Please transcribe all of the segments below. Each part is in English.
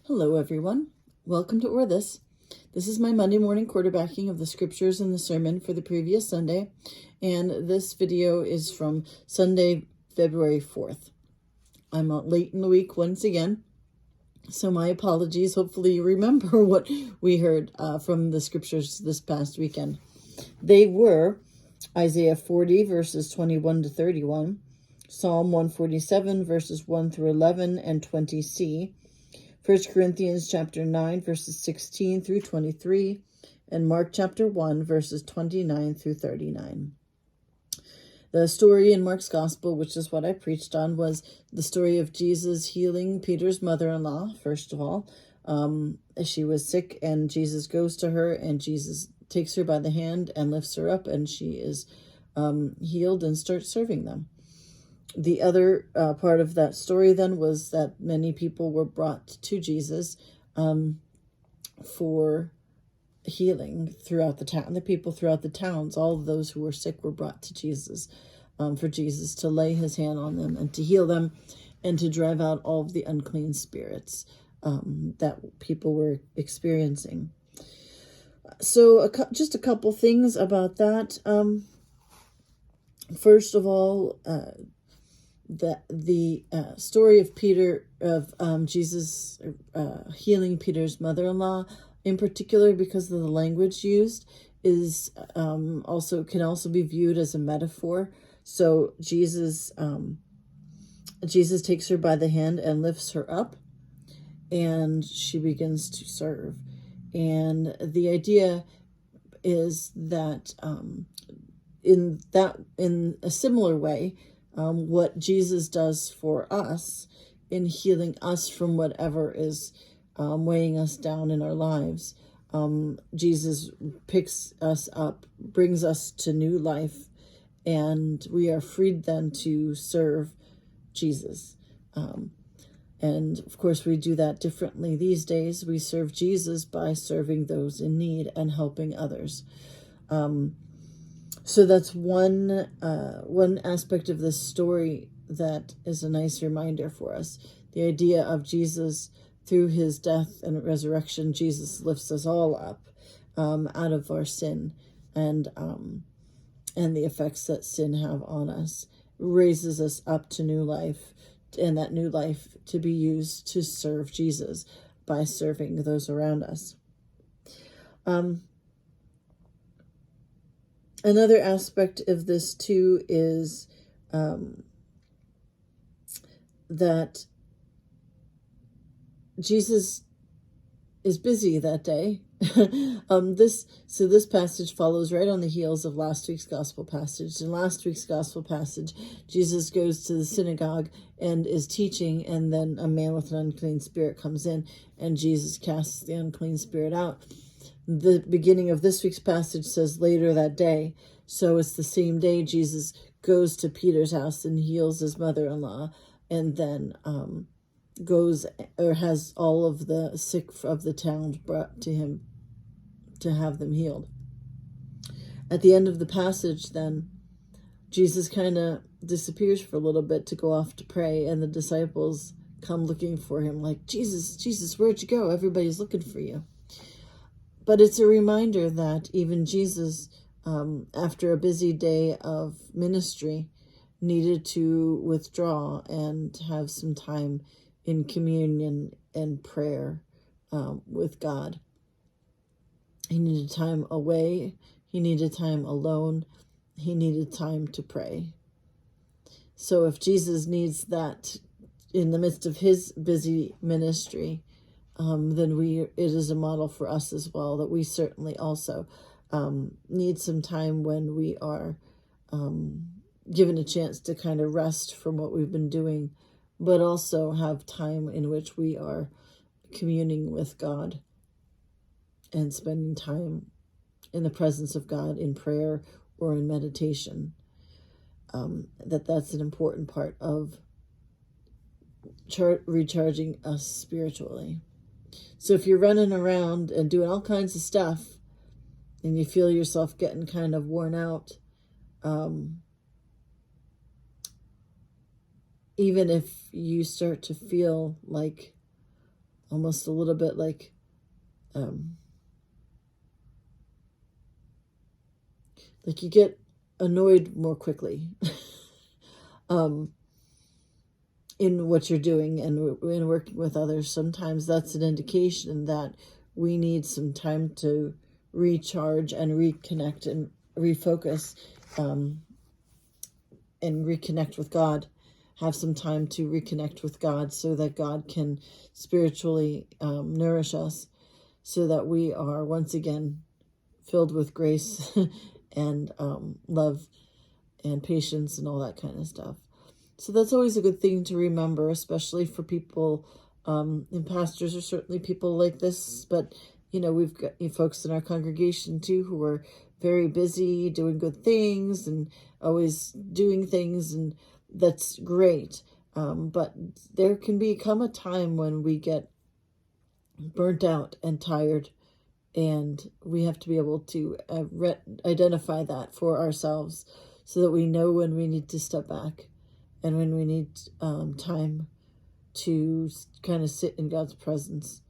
Hello, everyone. Welcome to Or This. This is my Monday morning quarterbacking of the scriptures and the sermon for the previous Sunday, and this video is from Sunday, February 4th. I'm late in the week once again, so my apologies. Hopefully you remember what we heard from the scriptures this past weekend. They were Isaiah 40, verses 21 to 31, Psalm 147, verses 1 through 11 and 20c, 1 Corinthians chapter 9, verses 16 through 23, and Mark chapter 1, verses 29 through 39. The story in Mark's gospel, which is what I preached on, was the story of Jesus healing Peter's mother-in-law, first of all. She was sick, and Jesus goes to her, and Jesus takes her by the hand and lifts her up, and she is healed and starts serving them. The other part of that story then was that many people were brought to Jesus for healing throughout the town. The people throughout the towns, all of those who were sick were brought to Jesus for Jesus to lay his hand on them and to heal them and to drive out all of the unclean spirits that people were experiencing. So just a couple things about that. First of all, the story of Jesus healing Peter's mother-in-law, in particular because of the language used, is can also be viewed as a metaphor. So Jesus takes her by the hand and lifts her up, and she begins to serve. And the idea is that in a similar way, what Jesus does for us in healing us from whatever is weighing us down in our lives. Jesus picks us up, brings us to new life, and we are freed then to serve Jesus. And of course, we do that differently these days. We serve Jesus by serving those in need and helping others. So that's one aspect of this story that is a nice reminder for us. The idea of Jesus, through his death and resurrection, Jesus lifts us all up out of our sin and the effects that sin have on us, raises us up to new life, and that new life to be used to serve Jesus by serving those around us. Another aspect of this, too, is that Jesus is busy that day. This passage follows right on the heels of last week's gospel passage. In last week's gospel passage, Jesus goes to the synagogue and is teaching, and then a man with an unclean spirit comes in, and Jesus casts the unclean spirit out. The beginning of this week's passage says later that day. So it's the same day Jesus goes to Peter's house and heals his mother-in-law, and then has all of the sick of the town brought to him to have them healed. At the end of the passage, then, Jesus kind of disappears for a little bit to go off to pray, and the disciples come looking for him like, Jesus, where'd you go? Everybody's looking for you. But it's a reminder that even Jesus, after a busy day of ministry, needed to withdraw and have some time in communion and prayer with God. He needed time away. He needed time alone. He needed time to pray. So if Jesus needs that in the midst of his busy ministry, then it is a model for us as well, that we certainly also need some time when we are given a chance to kind of rest from what we've been doing, but also have time in which we are communing with God and spending time in the presence of God in prayer or in meditation. That's an important part of recharging us spiritually. So if you're running around and doing all kinds of stuff and you feel yourself getting kind of worn out, even if you start to feel like almost a little bit like you get annoyed more quickly in what you're doing and in working with others. Sometimes that's an indication that we need some time to recharge and reconnect and refocus and reconnect with God. Have some time to reconnect with God so that God can spiritually nourish us, so that we are once again filled with grace and love and patience and all that kind of stuff. So that's always a good thing to remember, especially for people, and pastors are certainly people like this, but we've got folks in our congregation too who are very busy doing good things and always doing things, and that's great. But there can become a time when we get burnt out and tired, and we have to be able to identify that for ourselves so that we know when we need to step back and when we need time to kind of sit in God's presence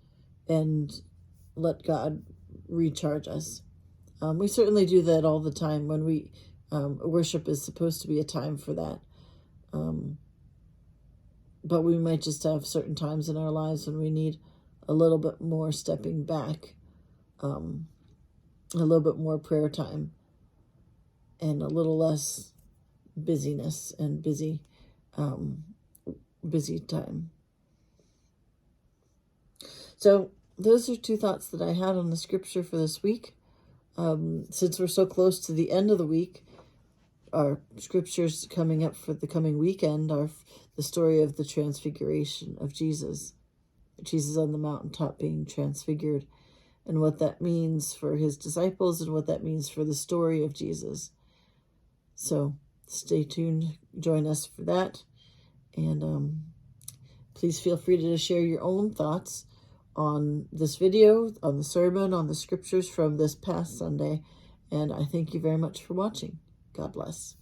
and let God recharge us. We certainly do that all the time when we worship is supposed to be a time for that. But we might just have certain times in our lives when we need a little bit more stepping back, a little bit more prayer time, and a little less busyness and busy time. So those are two thoughts that I had on the scripture for this week. Since we're so close to the end of the week, our scriptures coming up for the coming weekend are the story of the transfiguration of Jesus on the mountaintop being transfigured, and what that means for his disciples and what that means for the story of Jesus. So stay tuned, join us for that, and please feel free to share your own thoughts on this video, on the sermon, on the scriptures from this past Sunday, and I thank you very much for watching. God bless.